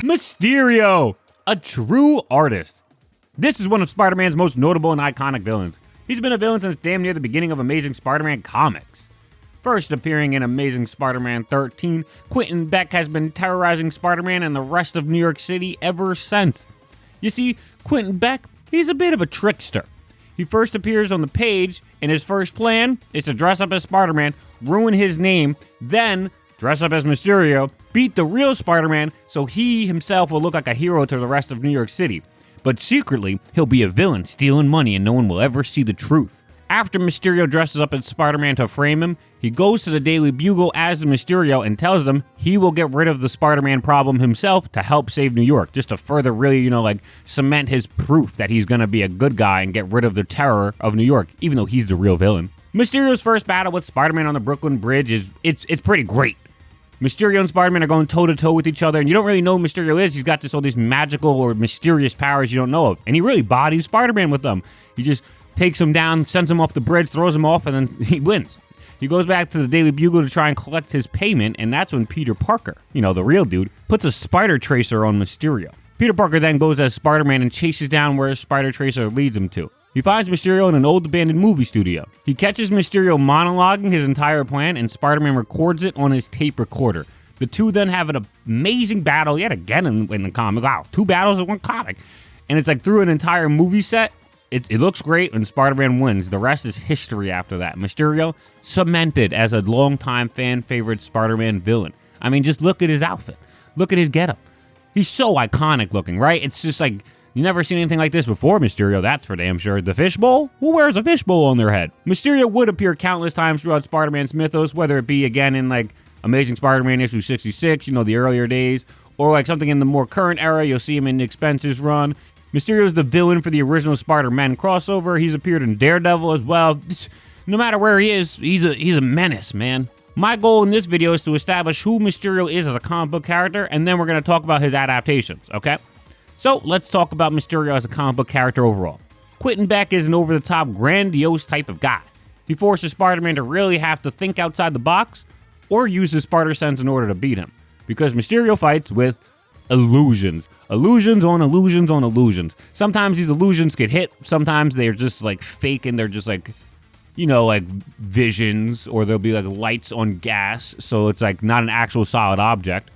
Mysterio, a true artist. This is one of Spider-Man's most notable and iconic villains. He's been a villain since damn near the beginning of Amazing Spider-Man comics. First appearing in Amazing Spider-Man 13, Quentin Beck has been terrorizing Spider-Man and the rest of New York City ever since. You see, Quentin Beck, he's a bit of a trickster. He first appears on the page, and his first plan is to dress up as Spider-Man, ruin his name, then dress up as Mysterio, beat the real Spider-Man so he himself will look like a hero to the rest of New York City. But secretly, he'll be a villain stealing money and no one will ever see the truth. After Mysterio dresses up as Spider-Man to frame him, he goes to the Daily Bugle as the Mysterio and tells them he will get rid of the Spider-Man problem himself to help save New York, just to further really, cement his proof that he's gonna be a good guy and get rid of the terror of New York, even though he's the real villain. Mysterio's first battle with Spider-Man on the Brooklyn Bridge it's pretty great. Mysterio and Spider-Man are going toe-to-toe with each other, and you don't really know who Mysterio is. He's got all these magical or mysterious powers you don't know of, and he really bodies Spider-Man with them. He just takes him down, sends him off the bridge, throws him off, and then he wins. He goes back to the Daily Bugle to try and collect his payment, and that's when Peter Parker, the real dude, puts a spider tracer on Mysterio. Peter Parker then goes as Spider-Man and chases down where his spider tracer leads him to. He finds Mysterio in an old abandoned movie studio. He catches Mysterio monologuing his entire plan, and Spider-Man records it on his tape recorder. The two then have an amazing battle yet again in the comic. Wow, 2 battles in one comic. And it's like through an entire movie set. It looks great when Spider-Man wins. The rest is history after that. Mysterio cemented as a longtime fan favorite Spider-Man villain. I mean, just look at his outfit. Look at his getup. He's so iconic looking, right? It's just like, you never seen anything like this before, Mysterio, that's for damn sure. The fishbowl? Who wears a fishbowl on their head? Mysterio would appear countless times throughout Spider-Man's mythos, whether it be again in Amazing Spider-Man issue 66, the earlier days, or something in the more current era. You'll see him in Nick Spencer's run. Mysterio's the villain for the original Spider-Man crossover. He's appeared in Daredevil as well. No matter where he is, he's a menace, man. My goal in this video is to establish who Mysterio is as a comic book character, and then we're going to talk about his adaptations, okay? So let's talk about Mysterio as a comic book character overall. Quentin Beck is an over-the-top, grandiose type of guy. He forces Spider-Man to really have to think outside the box or use his spider sense in order to beat him, because Mysterio fights with illusions. Illusions on illusions on illusions. Sometimes these illusions get hit, sometimes they're just fake and they're just visions, or there'll be lights on gas, so it's not an actual solid object.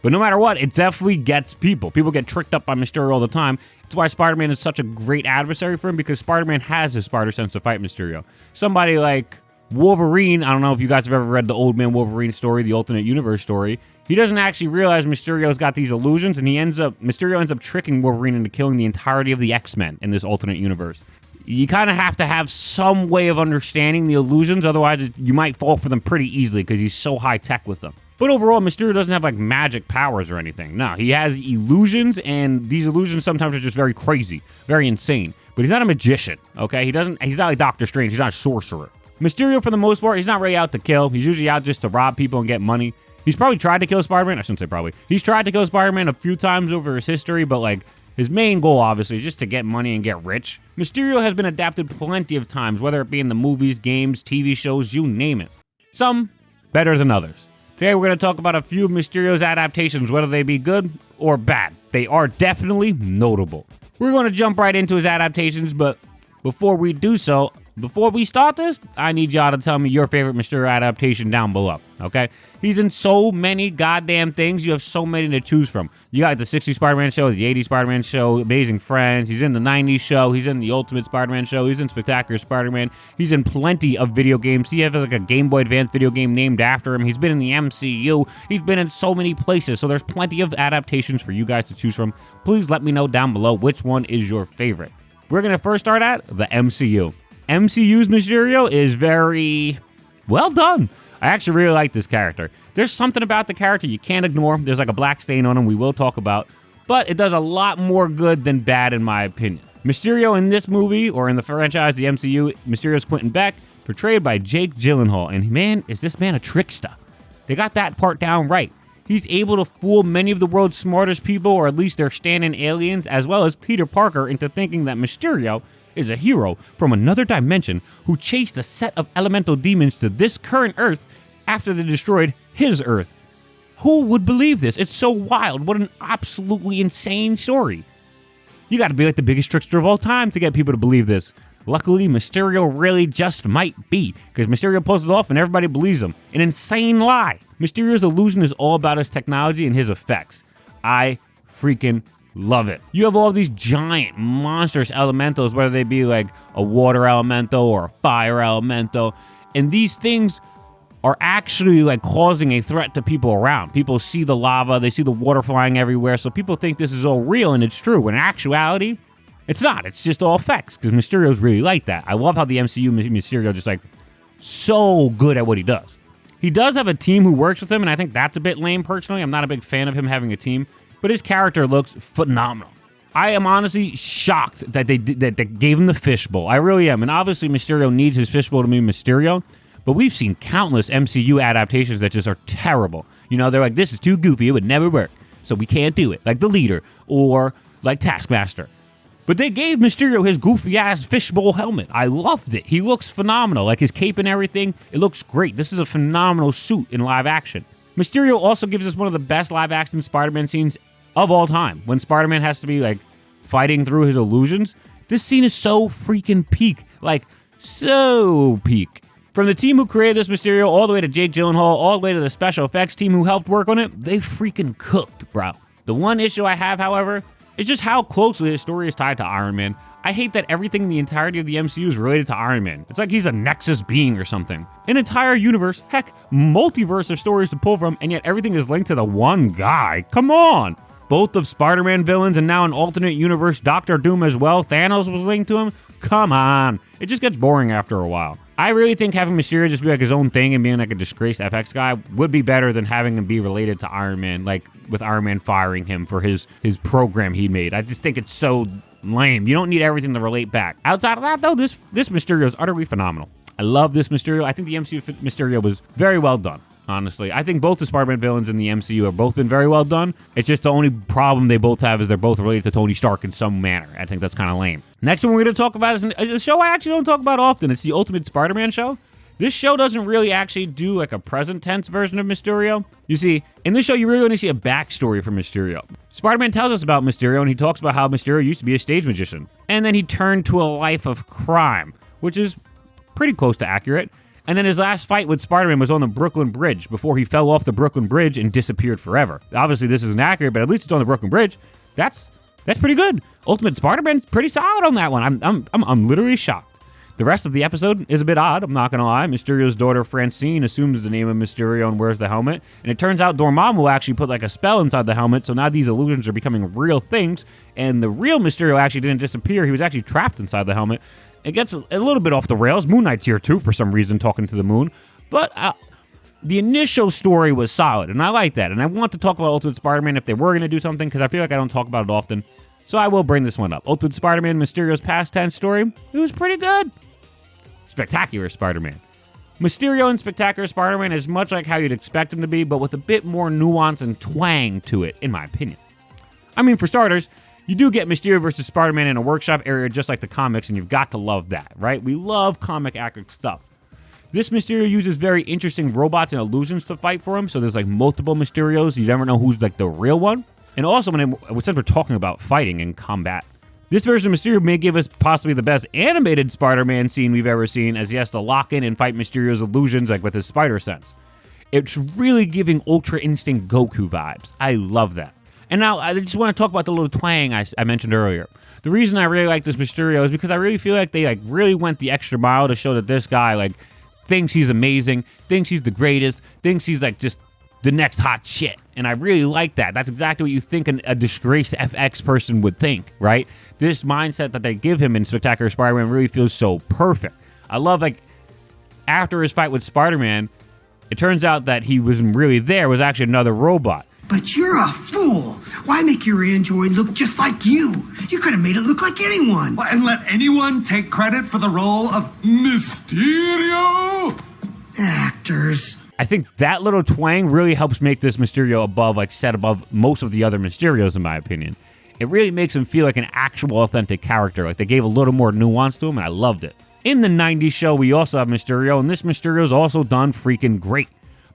But no matter what, it definitely gets people. People get tricked up by Mysterio all the time. It's why Spider-Man is such a great adversary for him, because Spider-Man has his spider sense to fight Mysterio. Somebody like Wolverine, I don't know if you guys have ever read the Old Man Wolverine story, the alternate universe story. He doesn't actually realize Mysterio's got these illusions, and Mysterio ends up tricking Wolverine into killing the entirety of the X-Men in this alternate universe. You kind of have to have some way of understanding the illusions, otherwise you might fall for them pretty easily because he's so high-tech with them. But overall, Mysterio doesn't have magic powers or anything. No, he has illusions, and these illusions sometimes are just very crazy, very insane. But he's not a magician, okay? He's not like Doctor Strange, he's not a sorcerer. Mysterio, for the most part, he's not really out to kill. He's usually out just to rob people and get money. He's probably tried to kill Spider-Man. I shouldn't say probably. He's tried to kill Spider-Man a few times over his history, but his main goal, obviously, is just to get money and get rich. Mysterio has been adapted plenty of times, whether it be in the movies, games, TV shows, you name it. Some better than others. Today, we're going to talk about a few of Mysterio's adaptations, whether they be good or bad. They are definitely notable. We're going to jump right into his adaptations, but before we do so, before we start this, I need y'all to tell me your favorite Mysterio adaptation down below, okay? He's in so many goddamn things. You have so many to choose from. You got the 60s Spider-Man show, the 80s Spider-Man show, Amazing Friends. He's in the 90s show. He's in the Ultimate Spider-Man show. He's in Spectacular Spider-Man. He's in plenty of video games. He has a Game Boy Advance video game named after him. He's been in the MCU. He's been in so many places. So there's plenty of adaptations for you guys to choose from. Please let me know down below which one is your favorite. We're going to first start at the MCU. MCU's Mysterio is very well done. I actually really like this character. There's something about the character you can't ignore. There's a black stain on him we will talk about, but it does a lot more good than bad in my opinion. Mysterio in this movie, or in the franchise, the MCU, Mysterio's Quentin Beck, portrayed by Jake Gyllenhaal, and man, is this man a trickster. They got that part down right. He's able to fool many of the world's smartest people, or at least their stand-in aliens, as well as Peter Parker, into thinking that Mysterio is a hero from another dimension who chased a set of elemental demons to this current Earth after they destroyed his Earth. Who would believe this? It's so wild. What an absolutely insane story. You gotta be like the biggest trickster of all time to get people to believe this. Luckily, Mysterio really just might be, because Mysterio pulls it off and everybody believes him. An insane lie. Mysterio's illusion is all about his technology and his effects. I freaking love it. You have all these giant, monstrous elementals, whether they be like a water elemental or a fire elemental, and these things are actually like causing a threat to people around. People see the lava, they see the water flying everywhere, so people think this is all real, and it's true. In actuality, it's not. It's just all effects, because Mysterio's really like that. I love how the MCU Mysterio just like so good at what he does. He does have a team who works with him, and I think that's a bit lame personally. I'm not a big fan of him having a team, but his character looks phenomenal. I am honestly shocked that they gave him the fishbowl. I really am, and obviously Mysterio needs his fishbowl to be Mysterio, but we've seen countless MCU adaptations that just are terrible. You know, they're like, this is too goofy, it would never work, so we can't do it. Like The Leader, or like Taskmaster. But they gave Mysterio his goofy-ass fishbowl helmet. I loved it. He looks phenomenal. Like his cape and everything, it looks great. This is a phenomenal suit in live action. Mysterio also gives us one of the best live-action Spider-Man scenes of all time. When Spider-Man has to be, like, fighting through his illusions. This scene is so freaking peak. Like, so peak. From the team who created this Mysterio, all the way to Jake Gyllenhaal, all the way to the special effects team who helped work on it, they freaking cooked, bro. The one issue I have, however, is just how closely his story is tied to Iron Man. I hate that everything in the entirety of the MCU is related to Iron Man. It's like he's a Nexus being or something. An entire universe, heck, multiverse of stories to pull from, and yet everything is linked to the one guy. Come on! Both of Spider-Man villains, and now an alternate universe Doctor Doom as well. Thanos was linked to him. Come on. It just gets boring after a while. I really think having Mysterio just be like his own thing and being like a disgraced FX guy would be better than having him be related to Iron Man, like with Iron Man firing him for his program he made. I just think it's so lame. You don't need everything to relate back. Outside of that, though, this Mysterio is utterly phenomenal. I love this Mysterio. I think the MCU Mysterio was very well done. Honestly, I think both the Spider-Man villains in the MCU have both been very well done. It's just the only problem they both have is they're both related to Tony Stark in some manner. I think that's kind of lame. Next one we're going to talk about is a show I actually don't talk about often. It's the Ultimate Spider-Man show. This show doesn't really actually do like a present tense version of Mysterio. You see, in this show, you really only see a backstory for Mysterio. Spider-Man tells us about Mysterio, and he talks about how Mysterio used to be a stage magician. And then he turned to a life of crime, which is pretty close to accurate. And then his last fight with Spider-Man was on the Brooklyn Bridge before he fell off the Brooklyn Bridge and disappeared forever. Obviously, this isn't accurate, but at least it's on the Brooklyn Bridge. That's pretty good. Ultimate Spider-Man's pretty solid on that one. I'm literally shocked. The rest of the episode is a bit odd, I'm not gonna lie. Mysterio's daughter Francine assumes the name of Mysterio and wears the helmet, and it turns out Dormammu actually put like a spell inside the helmet, so now these illusions are becoming real things, and the real Mysterio actually didn't disappear, he was actually trapped inside the helmet. It gets a little bit off the rails. Moon Knight's here too for some reason, talking to the moon, but the initial story was solid, and I like that, and I want to talk about Ultimate Spider-Man if they were going to do something, because I feel like I don't talk about it often, so I will bring this one up. Ultimate Spider-Man, Mysterio's past tense story, it was pretty good. Spectacular Spider-Man. Mysterio in Spectacular Spider-Man is much like how you'd expect him to be, but with a bit more nuance and twang to it, in my opinion. I mean, for starters, you do get Mysterio versus Spider-Man in a workshop area just like the comics, and you've got to love that, right? We love comic accurate stuff. This Mysterio uses very interesting robots and illusions to fight for him, so there's like multiple Mysterios. You never know who's like the real one. And also, since we're talking about fighting and combat, this version of Mysterio may give us possibly the best animated Spider-Man scene we've ever seen, as he has to lock in and fight Mysterio's illusions like with his spider sense. It's really giving Ultra Instinct Goku vibes. I love that. And now I just want to talk about the little twang I mentioned earlier. The reason I really like this Mysterio is because I really feel like they like really went the extra mile to show that this guy like thinks he's amazing, thinks he's the greatest, thinks he's like just the next hot shit. And I really like that. That's exactly what you think a disgraced FX person would think, right? This mindset that they give him in Spectacular Spider-Man really feels so perfect. I love like after his fight with Spider-Man, it turns out that he wasn't really there, it was actually another robot. But you're a fool. Why make your android look just like you? You could have made it look like anyone. Well, and let anyone take credit for the role of Mysterio? Actors. I think that little twang really helps make this Mysterio set above most of the other Mysterios, in my opinion. It really makes him feel like an actual authentic character. Like they gave a little more nuance to him, and I loved it. In the 90s show, we also have Mysterio, and this Mysterio's also done freaking great.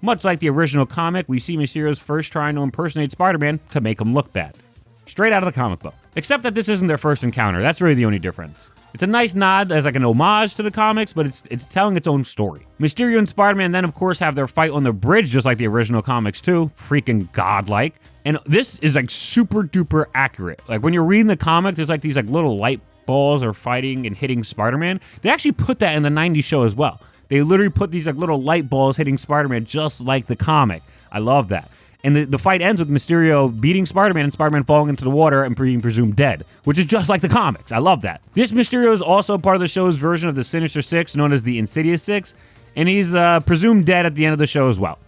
Much like the original comic, we see Mysterio's first trying to impersonate Spider-Man to make him look bad. Straight out of the comic book. Except that this isn't their first encounter. That's really the only difference. It's a nice nod as like an homage to the comics, but it's telling its own story. Mysterio and Spider-Man then, of course, have their fight on the bridge, just like the original comics too. Freaking godlike. And this is like super duper accurate. Like when you're reading the comic, there's like these like little light balls are fighting and hitting Spider-Man. They actually put that in the 90s show as well. They literally put these like little light balls hitting Spider-Man just like the comic. I love that. And the fight ends with Mysterio beating Spider-Man and Spider-Man falling into the water and being presumed dead, which is just like the comics. I love that. This Mysterio is also part of the show's version of the Sinister Six, known as the Insidious Six, and he's presumed dead at the end of the show as well.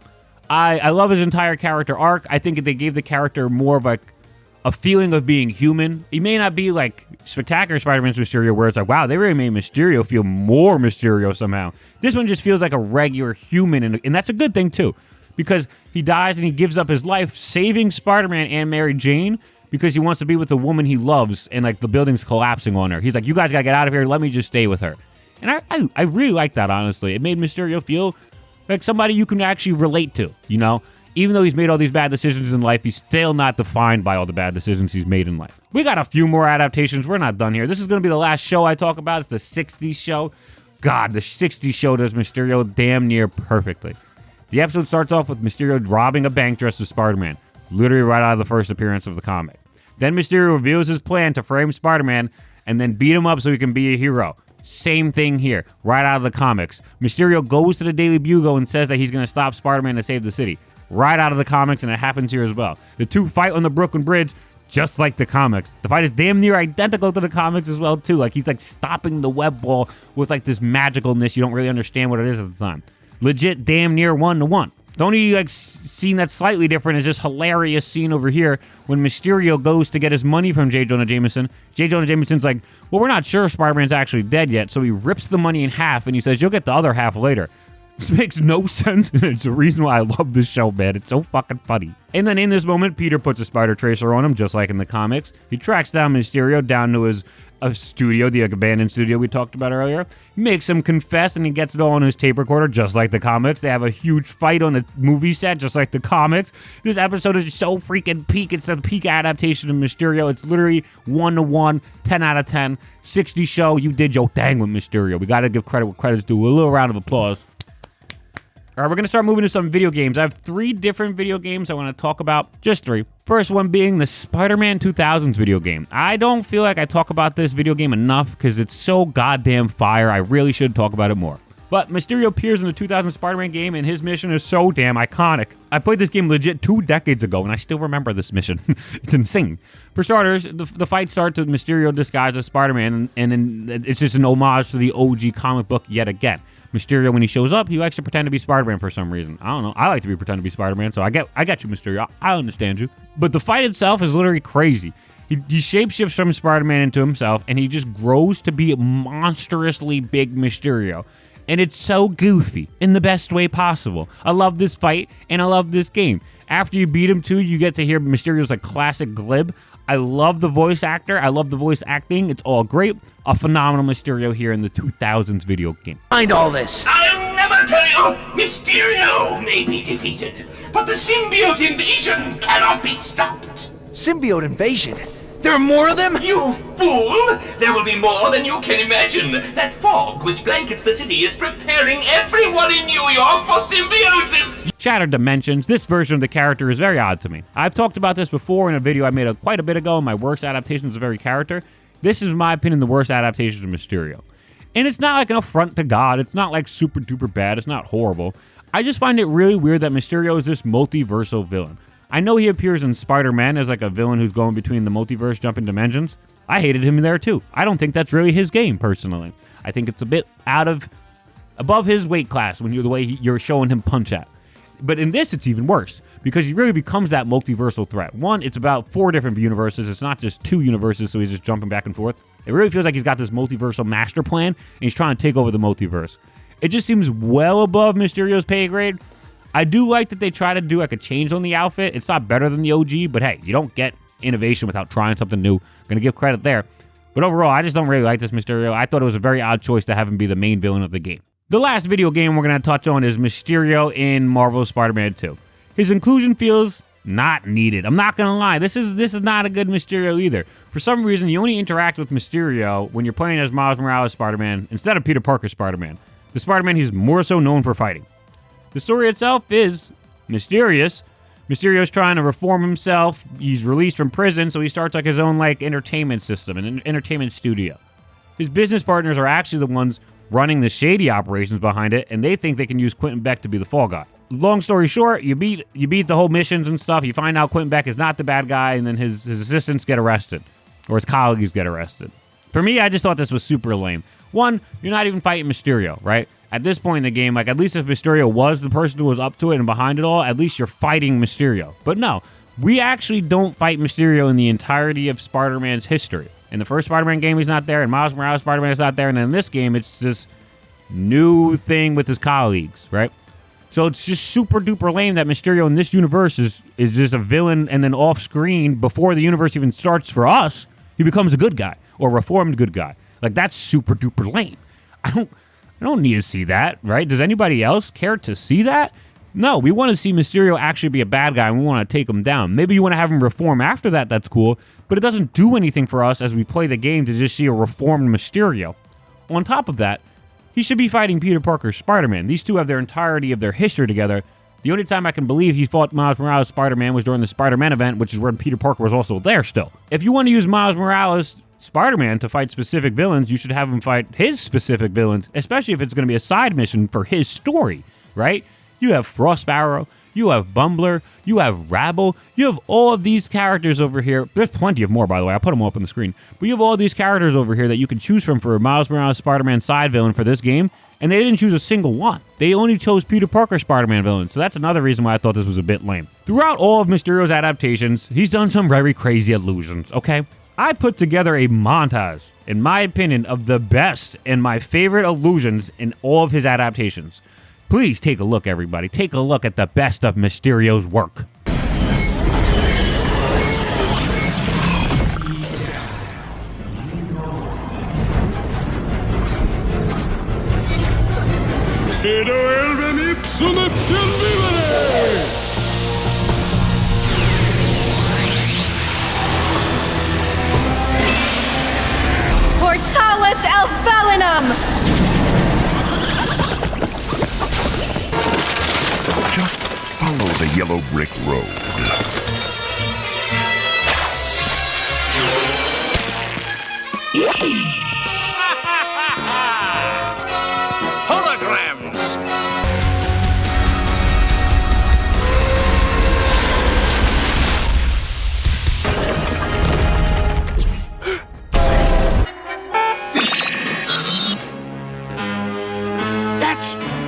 I love his entire character arc. I think they gave the character more of like a feeling of being human. He may not be like Spectacular Spider-Man's Mysterio, where it's like, wow, they really made Mysterio feel more Mysterio somehow. This one just feels like a regular human, and that's a good thing too. Because he dies and he gives up his life saving Spider-Man and Mary Jane because he wants to be with the woman he loves, and like the building's collapsing on her. He's like, you guys gotta get out of here, let me just stay with her. And I really like that, honestly. It made Mysterio feel like somebody you can actually relate to, you know? Even though he's made all these bad decisions in life, he's still not defined by all the bad decisions he's made in life. We got a few more adaptations. We're not done here. This is gonna be the last show I talk about. It's the 60s show. God, the 60s show does Mysterio damn near perfectly. The episode starts off with Mysterio robbing a bank dressed as Spider-Man, literally right out of the first appearance of the comic. Then Mysterio reveals his plan to frame Spider-Man and then beat him up so he can be a hero. Same thing here, right out of the comics. Mysterio goes to the Daily Bugle and says that he's going to stop Spider-Man to save the city. Right out of the comics, and it happens here as well. The two fight on the Brooklyn Bridge just like the comics. The fight is damn near identical to the comics as well too. Like he's like stopping the web ball with like this magicalness. You don't really understand what it is at the time. Legit damn near 1-to-1. The only like scene that's slightly different is this hilarious scene over here when Mysterio goes to get his money from J. Jonah Jameson's like, well, we're not sure Spider-Man's actually dead yet, so he rips the money in half and he says, you'll get the other half later. This makes no sense, and it's the reason why I love this show, man. It's so fucking funny. And then in this moment, Peter puts a spider tracer on him, just like in the comics. He tracks down Mysterio down to his studio, the abandoned studio we talked about earlier, makes him confess, and he gets it all on his tape recorder, just like the comics. They have a huge fight on the movie set, just like the comics. This episode is so freaking peak. It's the peak adaptation of Mysterio. It's literally 1-to-1, 10 out of 10, 60 show. You did your thing with Mysterio. We gotta give credit what credit's due. A little round of applause. All right, we're going to start moving to some video games. I have 3 different video games I want to talk about. Just 3. First one being the Spider-Man 2000s video game. I don't feel like I talk about this video game enough because it's so goddamn fire. I really should talk about it more. But Mysterio appears in the 2000 Spider-Man game, and his mission is so damn iconic. I played this game legit 2 decades ago, and I still remember this mission. It's insane. For starters, the fight starts with Mysterio disguised as Spider-Man, and then it's just an homage to the OG comic book yet again. Mysterio, when he shows up, he likes to pretend to be Spider-Man for some reason. I don't know. I like to pretend to be Spider-Man, so I get you, Mysterio. I understand you. But the fight itself is literally crazy. He shapeshifts from Spider-Man into himself, and he just grows to be a monstrously big Mysterio. And it's so goofy in the best way possible. I love this fight, and I love this game. After you beat him too, you get to hear Mysterio's like classic glib. I love the voice actor. I love the voice acting. It's all great. A phenomenal Mysterio here in the 2000s video game. Find all this. I'll never tell you. Mysterio may be defeated, but the symbiote invasion cannot be stopped. Symbiote invasion? There are more of them? You fool! There will be more than you can imagine. That fog which blankets the city is preparing everyone in New York for symbiosis. Shattered Dimensions. This version of the character is very odd to me. I've talked about this before in a video I made quite a bit ago, my worst adaptations of every character. This is, in my opinion, the worst adaptation of Mysterio. And it's not like an affront to God. It's not like super duper bad. It's not horrible. I just find it really weird that Mysterio is this multiversal villain. I know he appears in Spider-Man as like a villain who's going between the multiverse jumping dimensions. I hated him there too. I don't think that's really his game, personally. I think it's a bit above his weight class when you're showing him punch at. But in this, it's even worse because he really becomes that multiversal threat. One, it's about 4 different universes. It's not just 2 universes, so he's just jumping back and forth. It really feels like he's got this multiversal master plan, and he's trying to take over the multiverse. It just seems well above Mysterio's pay grade. I do like that they try to do like a change on the outfit. It's not better than the OG, but hey, you don't get innovation without trying something new. Gonna give credit there. But overall, I just don't really like this Mysterio. I thought it was a very odd choice to have him be the main villain of the game. The last video game we're going to touch on is Mysterio in Marvel's Spider-Man 2. His inclusion feels not needed. I'm not going to lie. This is not a good Mysterio either. For some reason, you only interact with Mysterio when you're playing as Miles Morales Spider-Man instead of Peter Parker Spider-Man, the Spider-Man he's more so known for fighting. The story itself is mysterious. Mysterio's trying to reform himself. He's released from prison, so he starts like his own like entertainment system, an entertainment studio. His business partners are actually the ones running the shady operations behind it, and they think they can use Quentin Beck to be the fall guy. Long story short, you beat the whole missions and stuff. You find out Quentin Beck is not the bad guy, and then his assistants get arrested, or his colleagues get arrested. For me, I just thought this was super lame. One, you're not even fighting Mysterio, right? At this point in the game, like at least if Mysterio was the person who was up to it and behind it all, at least you're fighting Mysterio. But no, we actually don't fight Mysterio in the entirety of Spider-Man's history. In the first Spider-Man game, he's not there, and Miles Morales Spider-Man is not there, and in this game, it's this new thing with his colleagues, right? So it's just super duper lame that Mysterio in this universe is just a villain, and then off screen, before the universe even starts for us, he becomes a good guy, or a reformed good guy. Like, that's super duper lame. I don't need to see that, right? Does anybody else care to see that? No, we want to see Mysterio actually be a bad guy and we want to take him down. Maybe you want to have him reform after that, that's cool, but it doesn't do anything for us as we play the game to just see a reformed Mysterio. On top of that, he should be fighting Peter Parker's Spider-Man. These two have their entirety of their history together. The only time I can believe he fought Miles Morales Spider-Man was during the Spider-Man event, which is when Peter Parker was also there still. If you want to use Miles Morales Spider-Man to fight specific villains, you should have him fight his specific villains, especially if it's going to be a side mission for his story, right? You have Frost Sparrow, you have Bumbler, you have Rabble, you have all of these characters over here. There's plenty of more, by the way. I'll put them all up on the screen. But you have all these characters over here that you can choose from for a Miles Morales Spider-Man side villain for this game, and they didn't choose a single one. They only chose Peter Parker Spider-Man villain, so that's another reason why I thought this was a bit lame. Throughout all of Mysterio's adaptations, he's done some very crazy illusions, okay? I put together a montage, in my opinion, of the best and my favorite illusions in all of his adaptations. Please take a look, everybody. Take a look at the best of Mysterio's work. Portalis Alphalinum! Just follow the yellow brick road. Holograms!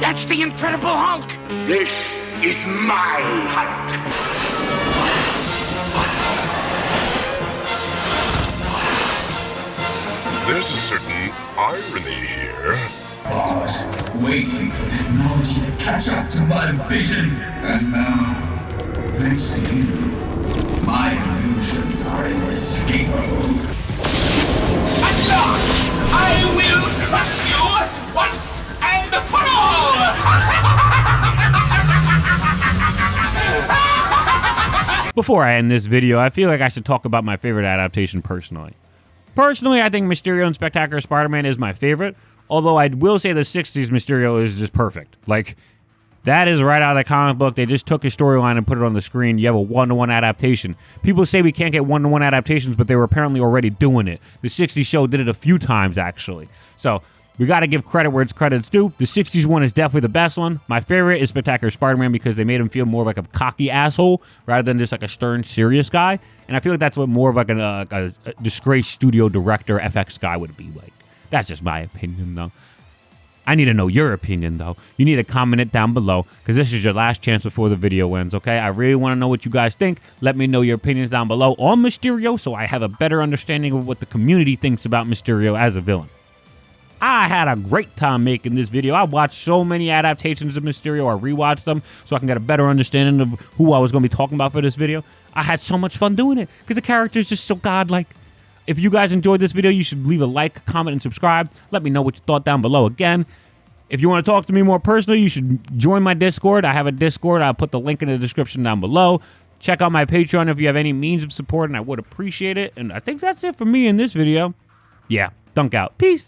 That's the Incredible Hulk! This is my Hulk! There's a certain irony here. I was waiting for technology to catch up to my vision, and now, thanks to you, my illusions are inescapable. At last, I will crush you once and for all! Before I end this video, I feel like I should talk about my favorite adaptation personally. Personally, I think Mysterio and Spectacular Spider-Man is my favorite, although I will say the 60s Mysterio is just perfect. Like, that is right out of the comic book. They just took his storyline and put it on the screen. You have a one-to-one adaptation. People say we can't get one-to-one adaptations, but they were apparently already doing it. The 60s show did it a few times, actually. So, we got to give credit where it's credit's due. The 60s one is definitely the best one. My favorite is Spectacular Spider-Man because they made him feel more like a cocky asshole rather than just like a stern, serious guy. And I feel like that's what more of like a disgraced studio director FX guy would be like. That's just my opinion, though. I need to know your opinion, though. You need to comment it down below because this is your last chance before the video ends, okay? I really want to know what you guys think. Let me know your opinions down below on Mysterio so I have a better understanding of what the community thinks about Mysterio as a villain. I had a great time making this video. I watched so many adaptations of Mysterio. I rewatched them so I can get a better understanding of who I was going to be talking about for this video. I had so much fun doing it because the character is just so godlike. If you guys enjoyed this video, you should leave a like, comment, and subscribe. Let me know what you thought down below. Again, If you want to talk to me more personally, you should join my Discord. I have a Discord. I'll put the link in the description down below. Check out my Patreon if you have any means of support, and I would appreciate it. And I think that's it for me in this video. Yeah, Dunk out. Peace.